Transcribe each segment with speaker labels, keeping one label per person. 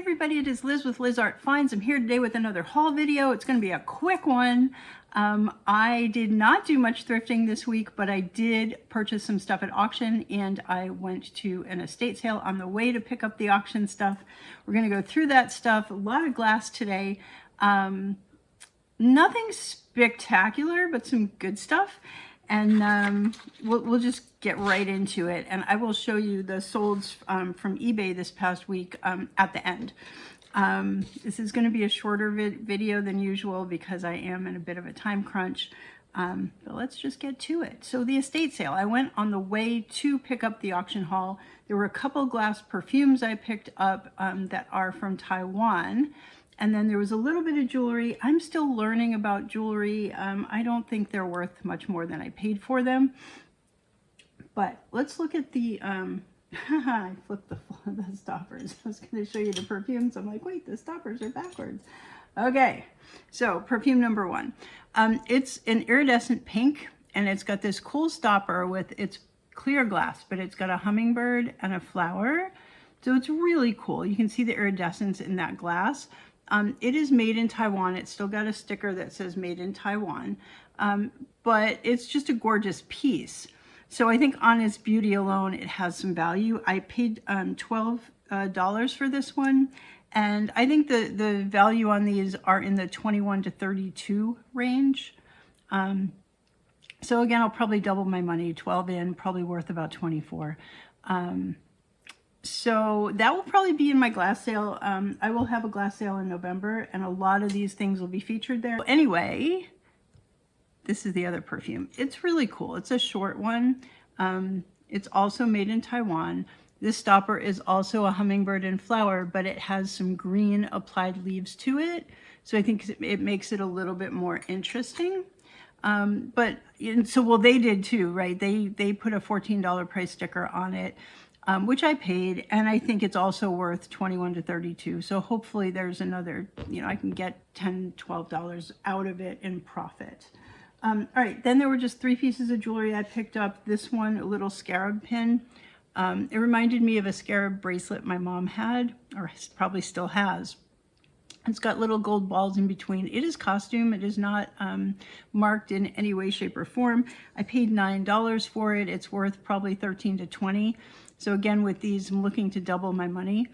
Speaker 1: everybody, it is Liz with Liz Art Finds. I'm here today with another haul video. It's going to be a quick one. I did not do much thrifting this week, but I did purchase some stuff at auction, and I went to an estate sale on the way to pick up the auction stuff. We're going to go through that stuff. A lot of glass today. Nothing spectacular, but some good stuff. And we'll just get right into it. And I will show you the solds from eBay this past week at the end. This is going to be a shorter video than usual because I am in a bit of a time crunch. But let's just get to it. So the estate sale, I went on the way to pick up the auction haul. There were a couple glass perfumes I picked up that are from Taiwan. And then there was a little bit of jewelry. I'm still learning about jewelry. I don't think they're worth much more than I paid for them. But let's look at the, I flipped the stoppers. I was gonna show you the perfumes. I'm like, wait, the stoppers are backwards. Okay, so perfume number one. It's an iridescent pink, and it's got this cool stopper with, it's clear glass, but it's got a hummingbird and a flower. So it's really cool. You can see the iridescence in that glass. It is made in Taiwan. It's still got a sticker that says made in Taiwan, but it's just a gorgeous piece. So I think on its beauty alone, it has some value. I paid $12 for this one, and I think the value on these are in the 21 to 32 range. So again, I'll probably double my money, 12 in, probably worth about 24. So that will probably be in my glass sale. I will have a glass sale in November, and a lot of these things will be featured there. Anyway, this is the other perfume. It's really cool. It's a short one. It's also made in Taiwan. This stopper is also a hummingbird and flower, but it has some green applied leaves to it. So I think it makes it a little bit more interesting. Well, they did too, right? They put a $14 price sticker on it. Which I paid, and I think it's also worth 21 to 32. So hopefully there's another, I can get $10, $12 out of it in profit. All right, then there were just 3 pieces of jewelry I picked up. This one, a little scarab pin. It reminded me of a scarab bracelet my mom had, or probably still has. It's got little gold balls in between. It is costume. It is not marked in any way, shape, or form. I paid $9 for it. It's worth probably 13 to 20. So again, with these, I'm looking to double my money.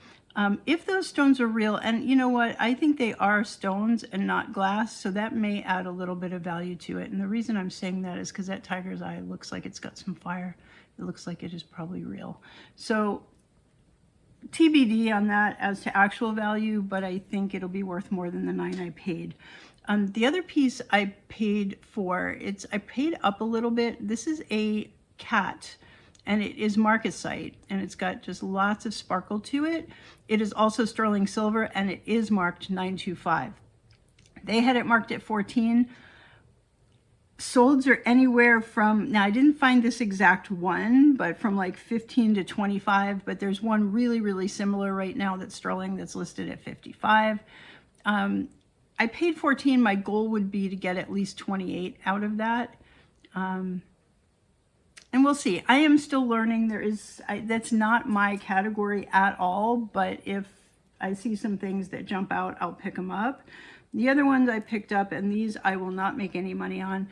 Speaker 1: If those stones are real, and you know what, I think they are stones and not glass, so that may add a little bit of value to it. And the reason I'm saying that is because that tiger's eye looks like it's got some fire. It looks like it is probably real. So TBD on that as to actual value, but I think it'll be worth more than the $9 I paid. The other piece I paid for, I paid up a little bit. This is a cat, and it is marcasite, and it's got just lots of sparkle to it. It is also sterling silver, and it is marked 925. They had it marked at 14. Solds are anywhere from, now I didn't find this exact one, but from like 15 to 25, but there's one really, really similar right now that's sterling that's listed at 55. I paid 14. My goal would be to get at least 28 out of that. And we'll see. I am still learning. That's not my category at all, but if I see some things that jump out, I'll pick them up. The other ones I picked up, and these I will not make any money on.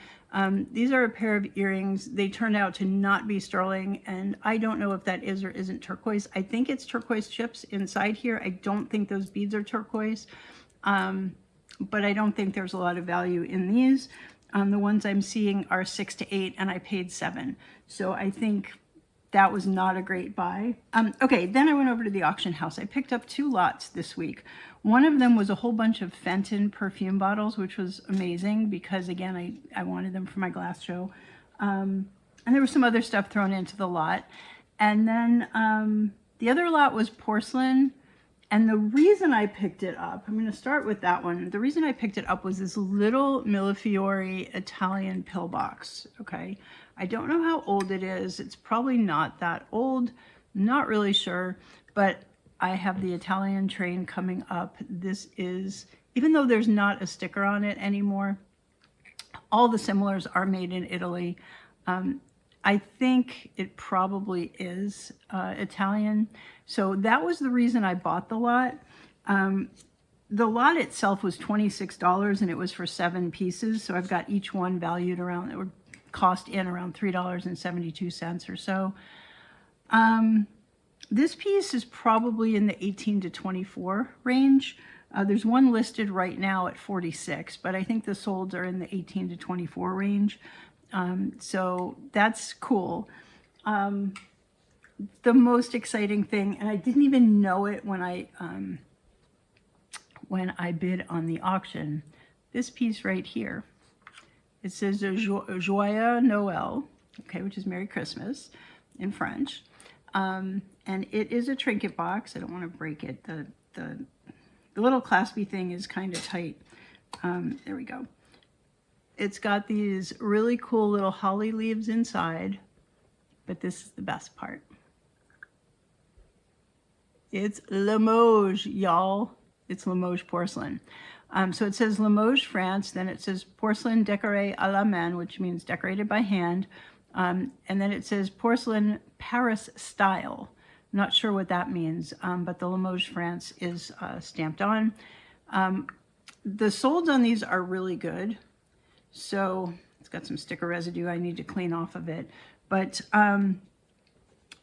Speaker 1: These are a pair of earrings. They turned out to not be sterling, and I don't know if that is or isn't turquoise. I think it's turquoise chips inside here. I don't think those beads are turquoise, but I don't think there's a lot of value in these. The ones I'm seeing are 6 to 8, and I paid 7. So I think that was not a great buy. Okay, then I went over to the auction house. I picked up 2 lots this week. One of them was a whole bunch of Fenton perfume bottles, which was amazing because, again, I wanted them for my glass show. And there was some other stuff thrown into the lot. And then the other lot was porcelain. And the reason I picked it up, I'm going to start with that one. The reason I picked it up was this little Millefiori Italian pillbox, okay? I don't know how old it is. It's probably not that old. Not really sure, but I have the Italian train coming up. This is, even though there's not a sticker on it anymore, all the similars are made in Italy. I think it probably is Italian. So that was the reason I bought the lot. The lot itself was $26 and it was for 7 pieces. So I've got each one valued around, it would cost in around $3.72 or so. This piece is probably in the 18 to 24 range. There's one listed right now at 46, but I think the solds are in the 18 to 24 range. So that's cool. The most exciting thing, and I didn't even know it when I bid on the auction, this piece right here. It says Joyeux Noël, okay, which is Merry Christmas in French. And it is a trinket box. I don't want to break it. The little claspy thing is kind of tight. There we go. It's got these really cool little holly leaves inside, but this is the best part. It's Limoges, y'all. It's Limoges porcelain. So it says Limoges, France. Then it says porcelain décoré à la main, which means decorated by hand. And then it says porcelain Paris style. I'm not sure what that means, but the Limoges, France is stamped on. The solds on these are really good. So it's got some sticker residue I need to clean off of it. But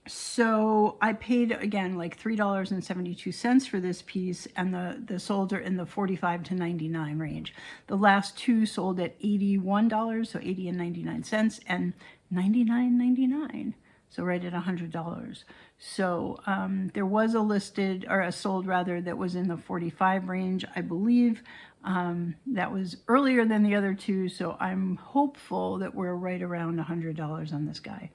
Speaker 1: so I paid, again, like $3.72 for this piece, and the solds are in the 45 to 99 range. The last two sold at $81, so 80 and 99 cents, and $99.99, so right at $100. So there was a listed, or a sold rather, that was in the 45 range, I believe. That was earlier than the other two, so I'm hopeful that we're right around $100 on this guy.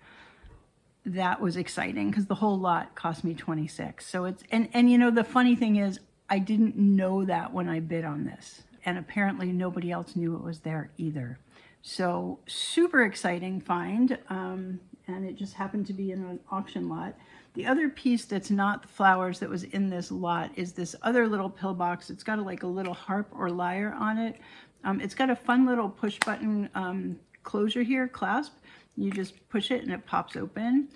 Speaker 1: That was exciting because the whole lot cost me $26. So it's, and you know, the funny thing is I didn't know that when I bid on this, and apparently nobody else knew it was there either. So super exciting find, and it just happened to be in an auction lot. The other piece that's not the flowers that was in this lot is this other little pillbox. It's got like a little harp or lyre on it. It's got a fun little push button closure here, clasp. You just push it and it pops open.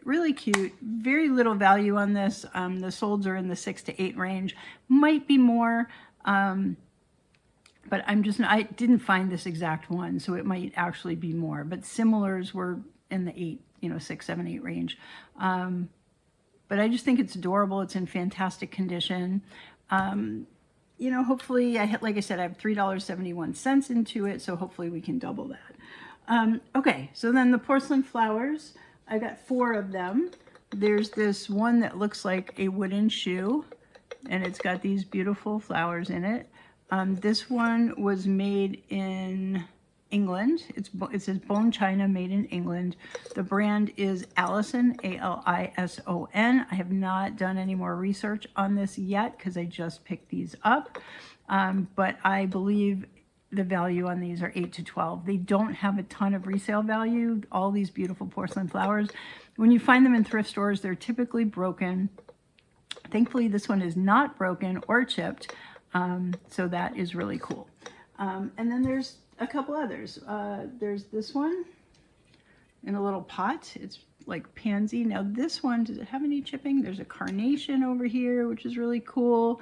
Speaker 1: Really cute. Very little value on this. The solds are in the 6 to 8 range. Might be more, but I didn't find this exact one, so it might actually be more. But similars were in the 8, 6, 7, 8 range. But I just think it's adorable. It's in fantastic condition. Hopefully, like I said, I have $3.71 into it, so hopefully we can double that. Okay, so then the porcelain flowers, I got 4 of them. There's this one that looks like a wooden shoe, and it's got these beautiful flowers in it. This one was made in England. It says bone china, made in England. The brand is Alison, A-L-I-S-O-N. I have not done any more research on this yet because I just picked these up, but I believe the value on these are 8 to 12. They don't have a ton of resale value. All these beautiful porcelain flowers, when you find them in thrift stores, they're typically broken. Thankfully, this one is not broken or chipped, so that is really cool. And then there's a couple others. There's this one in a little pot. It's like pansy. Now this one, does it have any chipping? There's a carnation over here, which is really cool.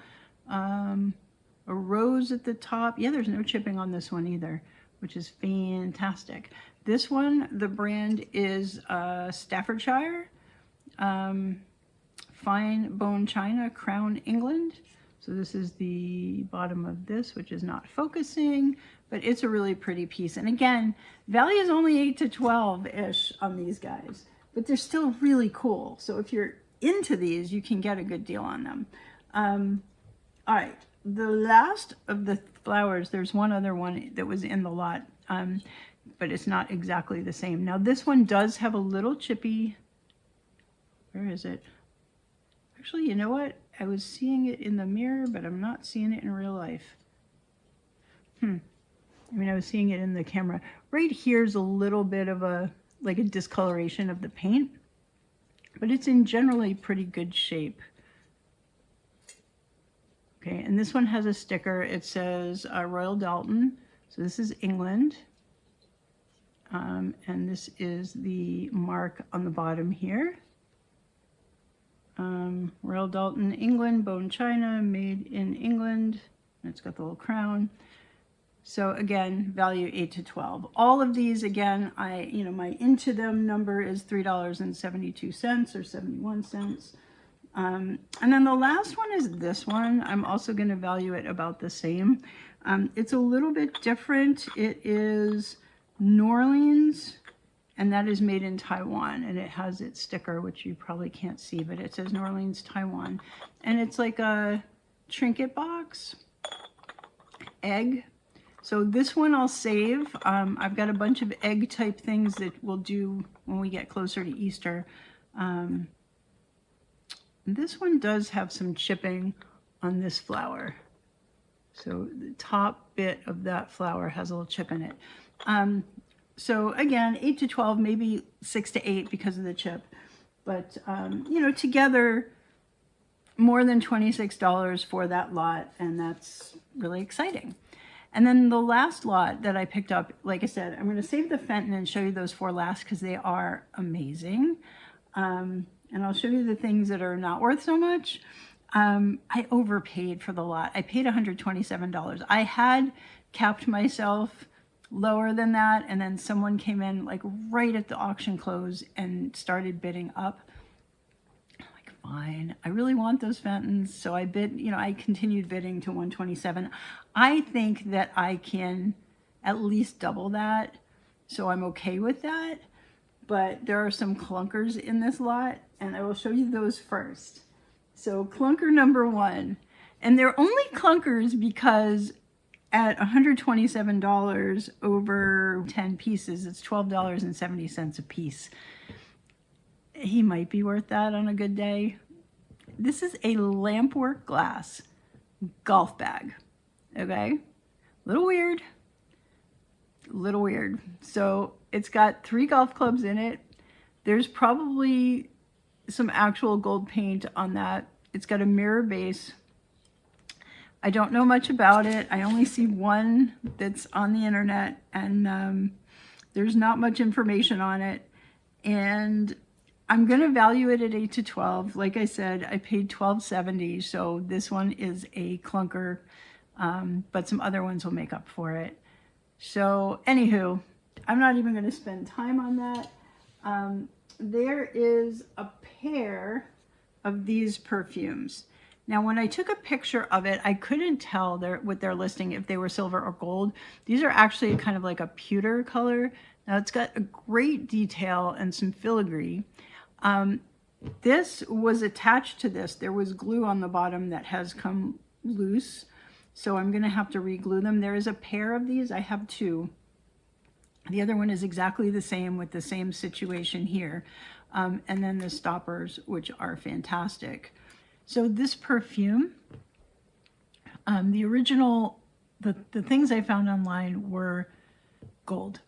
Speaker 1: A rose at the top. Yeah, there's no chipping on this one either, which is fantastic. This one, the brand is Staffordshire, fine bone china, Crown England. So this is the bottom of this, which is not focusing, but it's a really pretty piece. And again, value is only 8 to 12-ish on these guys, but they're still really cool. So if you're into these, you can get a good deal on them. All right. The last of the flowers, there's one other one that was in the lot, but it's not exactly the same. Now this one does have a little chippy, where is it? Actually, you know what? I was seeing it in the mirror, but I'm not seeing it in real life. I mean, I was seeing it in the camera. Right here's a little bit of like a discoloration of the paint, but it's in generally pretty good shape. Okay, and this one has a sticker. It says Royal Dalton. So this is England. And this is the mark on the bottom here. Royal Dalton, England, bone china, made in England. It's got the little crown. So again, value 8 to 12. All of these, again, my into them number is $3.72 or 71 cents. And then the last one is this one. I'm also going to value it about the same. It's a little bit different. It is New Orleans, and that is made in Taiwan, and it has its sticker, which you probably can't see, but it says New Orleans, Taiwan. And it's like a trinket box, egg. So this one I'll save. I've got a bunch of egg type things that we'll do when we get closer to Easter. This one does have some chipping on this flower. So the top bit of that flower has a little chip in it. So again, 8 to 12, maybe 6 to 8 because of the chip. But, together more than $26 for that lot, and that's really exciting. And then the last lot that I picked up, like I said, I'm going to save the Fenton and show you those 4 last because they are amazing. And I'll show you the things that are not worth so much. I overpaid for the lot. I paid $127. I had capped myself lower than that, and then someone came in like right at the auction close and started bidding up. I'm like, fine, I really want those Fentons. So I bid, I continued bidding to 127. I think that I can at least double that, so I'm okay with that. But there are some clunkers in this lot, and I will show you those first. So clunker number 1, and they're only clunkers because at $127 over 10 pieces, it's $12.70 a piece. He might be worth that on a good day. This is a lampwork glass golf bag, okay? Little weird. So it's got 3 golf clubs in it. There's probably some actual gold paint on that. It's got a mirror base. I don't know much about it. I only see one that's on the internet, and there's not much information on it. And I'm going to value it at 8 to 12. Like I said, I paid $12.70, so this one is a clunker, but some other ones will make up for it. So anywho, I'm not even going to spend time on that. There is a pair of these perfumes. Now, when I took a picture of it, I couldn't tell with their listing if they were silver or gold. These are actually kind of like a pewter color. Now, it's got a great detail and some filigree. This was attached to this. There was glue on the bottom that has come loose, so I'm going to have to re-glue them. There is a pair of these. I have 2. The other one is exactly the same with the same situation here. And then the stoppers, which are fantastic. So this perfume, the original, the things I found online were gold.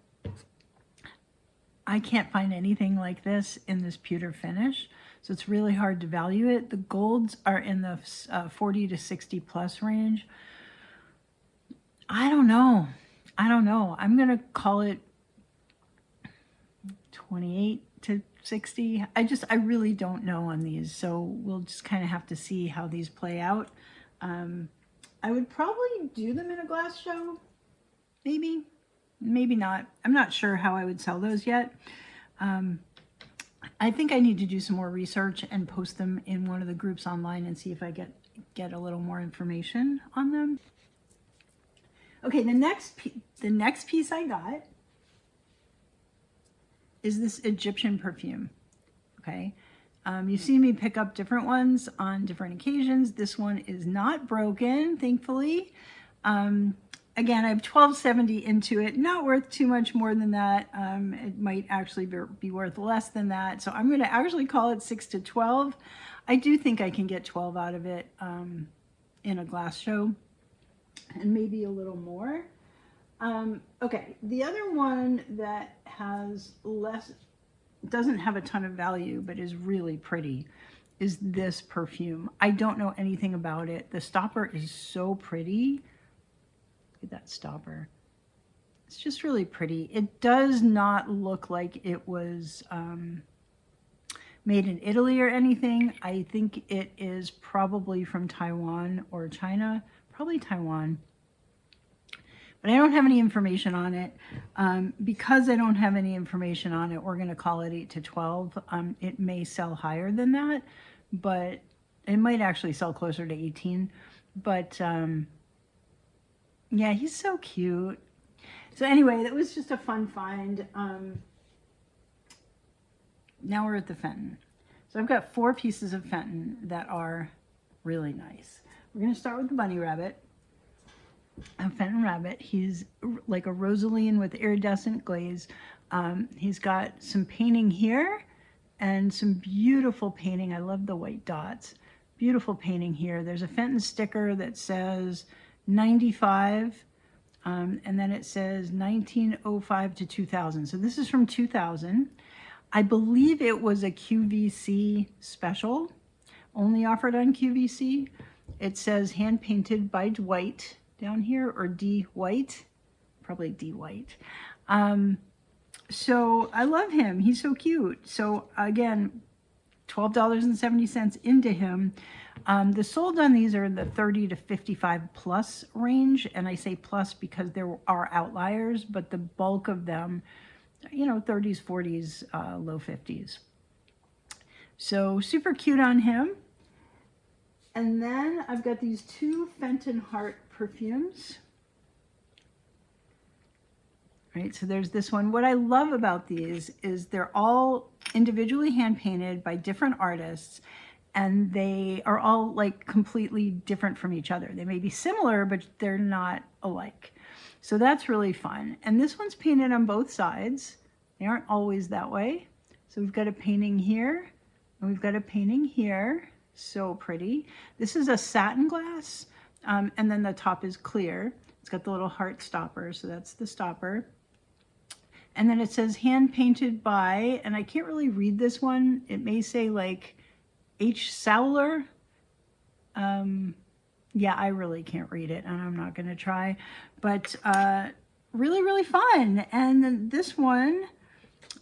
Speaker 1: I can't find anything like this in this pewter finish, so it's really hard to value it. The golds are in the 40 to 60 plus range. I don't know. I'm going to call it 28 to 60. I really don't know on these, so we'll just kind of have to see how these play out. I would probably do them in a glass show, maybe not. I'm not sure how I would sell those yet. I think I need to do some more research and post them in one of the groups online and see if I get a little more information on them. Okay, the next piece I got is this Egyptian perfume, okay? You've seen me pick up different ones on different occasions. This one is not broken, thankfully. Again, I have $12.70 into it, not worth too much more than that. It might actually be worth less than that. So I'm gonna actually call it 6 to 12. I do think I can get 12 out of it in a glass show, and maybe a little more. Okay, the other one that doesn't have a ton of value, but is really pretty, is this perfume. I don't know anything about it. The stopper is so pretty. Look at that stopper. It's just really pretty. It does not look like it was made in Italy or anything. I think it is probably from Taiwan or China, probably Taiwan. But I don't have any information on it. Because I don't have any information on it, we're going to call it 8 to 12. It may sell higher than that, but it might actually sell closer to 18. But yeah, he's so cute. So anyway, that was just a fun find. Now we're at the Fenton. So I've got 4 pieces of Fenton that are really nice. We're going to start with the bunny rabbit. A Fenton rabbit. He's like a rosaline with iridescent glaze. He's got some painting here and some beautiful painting. I love the white dots. Beautiful painting here. There's a Fenton sticker that says 95, and then it says 1905 to 2000. So this is from 2000. I believe it was a QVC special, only offered on QVC. It says hand painted by Dwight down here, or D White, probably D White. So I love him. He's so cute. So again, $12.70 into him. The sold on these are in the 30 to 55 plus range, and I say plus because there are outliers, but the bulk of them, you know, 30s, 40s, low 50s. So super cute on him. And then I've got these 2 Fenton Heart perfumes. Right, so there's this one. What I love about these is they're all individually hand painted by different artists, and they are all like completely different from each other. They may be similar, but they're not alike. So that's really fun. And this one's painted on both sides. They aren't always that way. So we've got a painting here, and we've got a painting here. So pretty. This is a satin glass, and then the top is clear. It's got the little heart stopper, so that's the stopper. And then it says hand painted by, and I can't really read this one. It may say like H. Sowler. Yeah, I really can't read it, and I'm not going to try. But really, really fun. And then this one,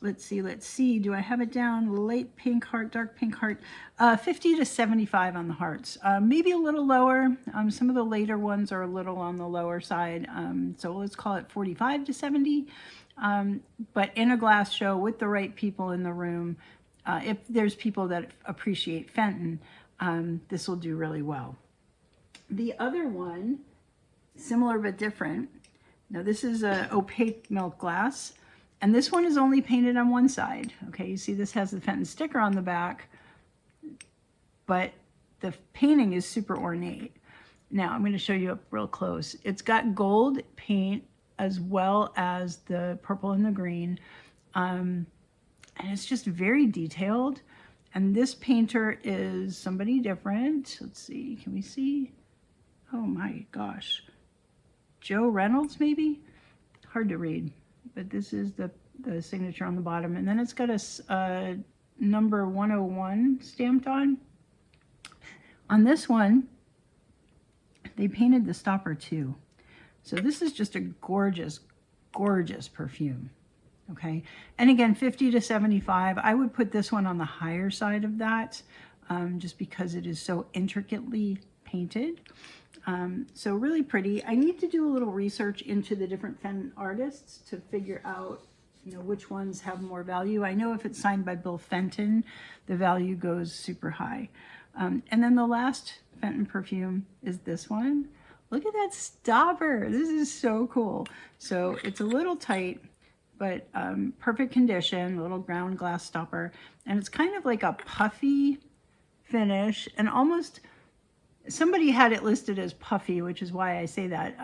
Speaker 1: let's see. Do I have it down? Light pink heart, dark pink heart. 50 to 75 on the hearts. Maybe a little lower. Some of the later ones are a little on the lower side. So let's call it 45 to 70. But in a glass show with the right people in the room, if there's people that appreciate Fenton, this will do really well. The other one, similar but different. Now this is a opaque milk glass, and this one is only painted on one side. Okay, you see this has the Fenton sticker on the back, but the painting is super ornate. Now I'm going to show you up real close. It's got gold paint as well as the purple and the green, and it's just very detailed. And this painter is somebody different. Let's see, can we see? Oh my gosh, Joe Reynolds maybe? Hard to read, but this is the signature on the bottom, and then it's got a number 101 stamped on. On this one, they painted the stopper too. So this is just a gorgeous, gorgeous perfume. Okay, and again, 50 to 75. I would put this one on the higher side of that, just because it is so intricately painted. So really pretty. I need to do a little research into the different Fenton artists to figure out, you know, which ones have more value. I know if it's signed by Bill Fenton, the value goes super high. And then the last Fenton perfume is this one. Look at that stopper. This is so cool. So it's a little tight, but perfect condition, little ground glass stopper. And it's kind of like a puffy finish, and almost, somebody had it listed as puffy, which is why I say that.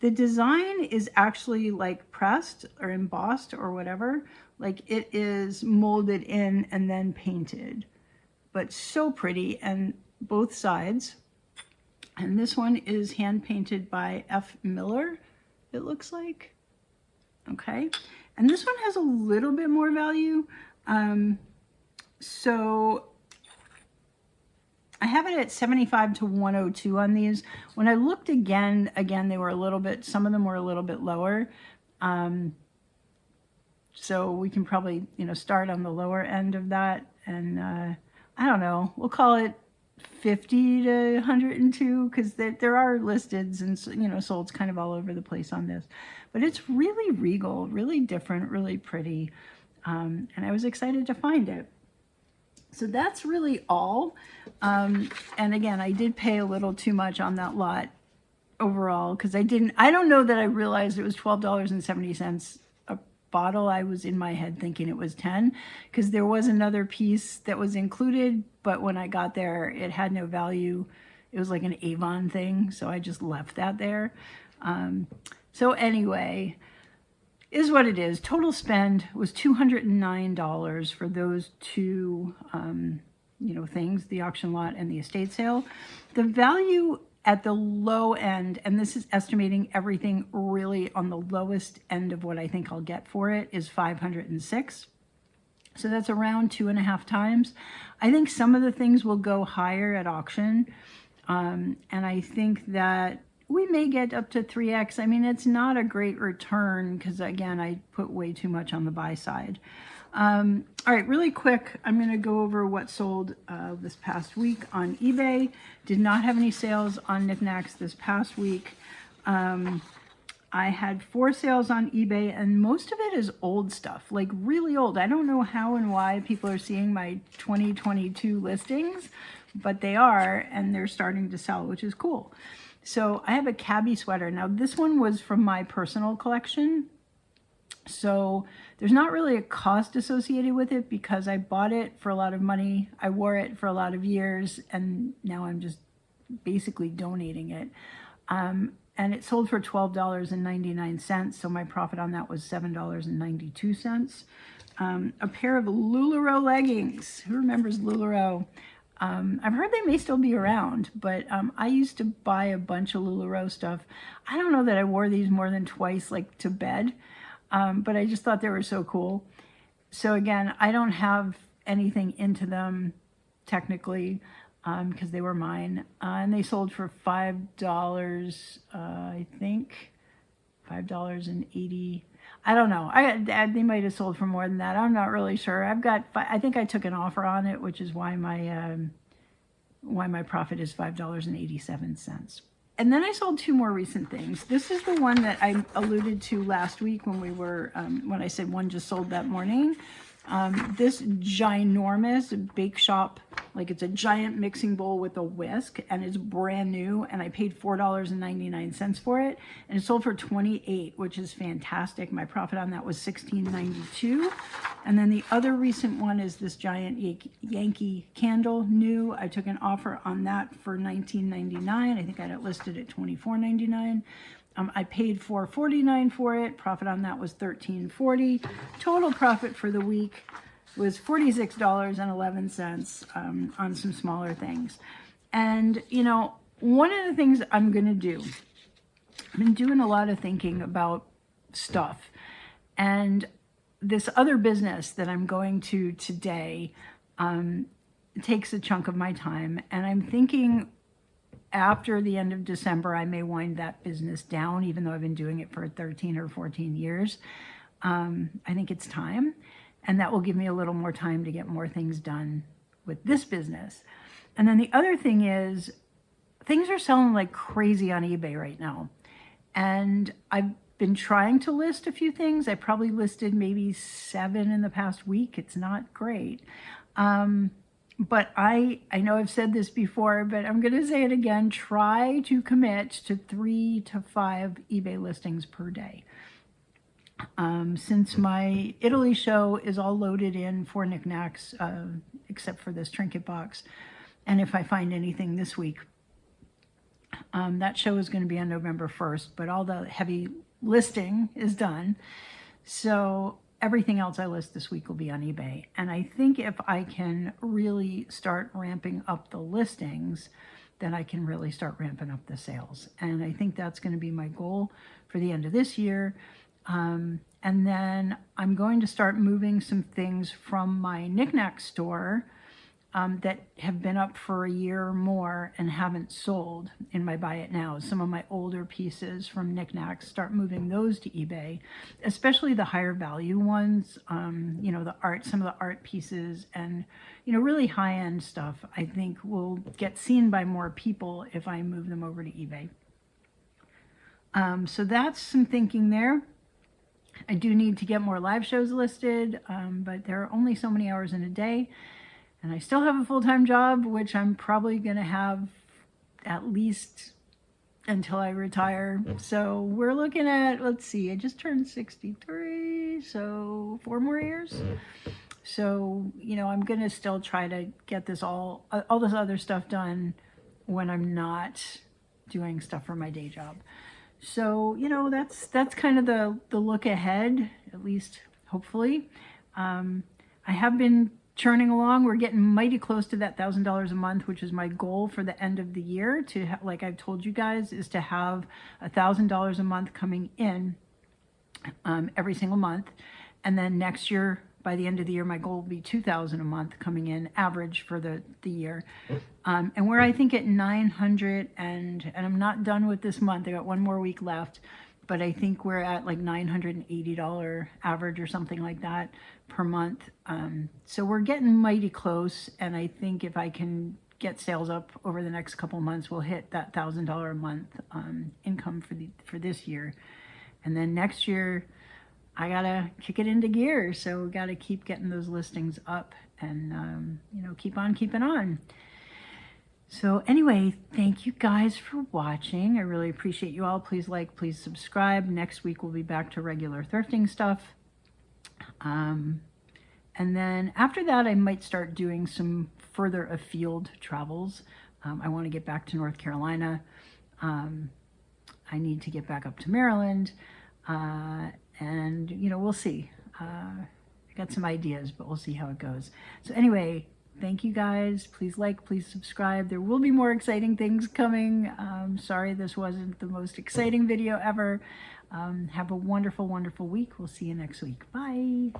Speaker 1: The design is actually like pressed or embossed or whatever. Like it is molded in and then painted, but so pretty, and both sides. And this one is hand painted by F. Miller, it looks like. Okay, and this one has a little bit more value. So I have it at 75 to 102 on these. When I looked again, they were a little bit, some of them were a little bit lower. So we can probably, you know, start on the lower end of that and I don't know, we'll call it 50 to 102, because there are listeds and, you know, solds kind of all over the place on this. But it's really regal, really different, really pretty. And I was excited to find it. So that's really all. And again, I did pay a little too much on that lot overall, because I don't know that I realized it was $12.70 a bottle. I was in my head thinking it was 10, because there was another piece that was included, but when I got there, it had no value. It was like an Avon thing, so I just left that there. So anyway, is what it is. Total spend was $209 for those two, you know, things, the auction lot and the estate sale. The value at the low end, and this is estimating everything really on the lowest end of what I think I'll get for it, is $506. So that's around 2.5 times. I think some of the things will go higher at auction. And I think that we may get up to 3x. I mean, it's not a great return because, again, I put way too much on the buy side. All right, really quick, I'm going to go over what sold this past week on eBay. Did not have any sales on Niknax this past week. I had 4 sales on eBay, and most of it is old stuff, like really old. I don't know how and why people are seeing my 2022 listings, but they are, and they're starting to sell, which is cool. So I have a cabbie sweater. Now this one was from my personal collection. So there's not really a cost associated with it because I bought it for a lot of money. I wore it for a lot of years, and now I'm just basically donating it. And it sold for $12.99. So my profit on that was $7.92. A pair of LuLaRoe leggings. Who remembers LuLaRoe? I've heard they may still be around, but I used to buy a bunch of LuLaRoe stuff. I don't know that I wore these more than twice, like to bed, but I just thought they were so cool. So again, I don't have anything into them technically because they were mine, and they sold for $5, I think, $5.80. I don't know. They might have sold for more than that. I'm not really sure. I think I took an offer on it, which is why my profit is $5.87. And then I sold 2 more recent things. This is the one that I alluded to last week when when I said one just sold that morning. This ginormous bake shop, like it's a giant mixing bowl with a whisk, and it's brand new, and I paid $4.99 for it, and it sold for $28, which is fantastic. My profit on that was $16.92. And then the other recent one is this giant Yankee candle, new. I took an offer on that for $19.99. I think I had it listed at $24.99. I paid $4.49 for it. Profit on that was $13.40. Total profit for the week was $46.11 on some smaller things. And, you know, one of the things I'm going to do, I've been doing a lot of thinking about stuff. And this other business that I'm going to today takes a chunk of my time. And I'm thinking after the end of December, I may wind that business down, even though I've been doing it for 13 or 14 years. I think it's time, and that will give me a little more time to get more things done with this business. And then the other thing is, things are selling like crazy on eBay right now. And I've been trying to list a few things. I probably listed maybe 7 in the past week. It's not great. But I know I've said this before, but I'm going to say it again. Try to commit to 3 to 5 eBay listings per day. Since my Italy show is all loaded in for Niknax, except for this trinket box, and if I find anything this week, that show is going to be on November 1st, but all the heavy listing is done. So everything else I list this week will be on eBay. And I think if I can really start ramping up the listings, then I can really start ramping up the sales. And I think that's going to be my goal for the end of this year. And then I'm going to start moving some things from my Niknax store that have been up for a year or more and haven't sold in my Buy It Now. Some of my older pieces from Niknax, start moving those to eBay, especially the higher value ones, you know, some of the art pieces and, you know, really high-end stuff, I think will get seen by more people if I move them over to eBay. So that's some thinking there. I do need to get more live shows listed, but there are only so many hours in a day. And I still have a full-time job, which I'm probably going to have at least until I retire. So we're looking at, let's see, I just turned 63, so 4 more years. So, you know, I'm going to still try to get this all this other stuff done when I'm not doing stuff for my day job. So, you know, that's kind of the look ahead, at least hopefully. I have been churning along. We're getting mighty close to that $1,000 a month, which is my goal for the end of the year, to like I've told you guys, is to have $1,000 a month coming in every single month. And then next year, by the end of the year, my goal will be $2,000 a month coming in average for the year. And we're, I think, at 900, and I'm not done with this month. I got 1 more week left, but I think we're at like $980 average or something like that per month. So we're getting mighty close, and I think if I can get sales up over the next couple months, we'll hit that $1,000 a month income for this year. And then next year, I gotta kick it into gear. So we gotta keep getting those listings up and you know, keep on keeping on. So anyway, thank you guys for watching. I really appreciate you all. Please like, please subscribe. Next week we'll be back to regular thrifting stuff. And then after that, I might start doing some further afield travels. I want to get back to North Carolina. I need to get back up to Maryland. And, you know, we'll see. I got some ideas, but we'll see how it goes. So anyway, thank you guys. Please like, please subscribe. There will be more exciting things coming. Sorry this wasn't the most exciting video ever. Have a wonderful, wonderful week. We'll see you next week. Bye.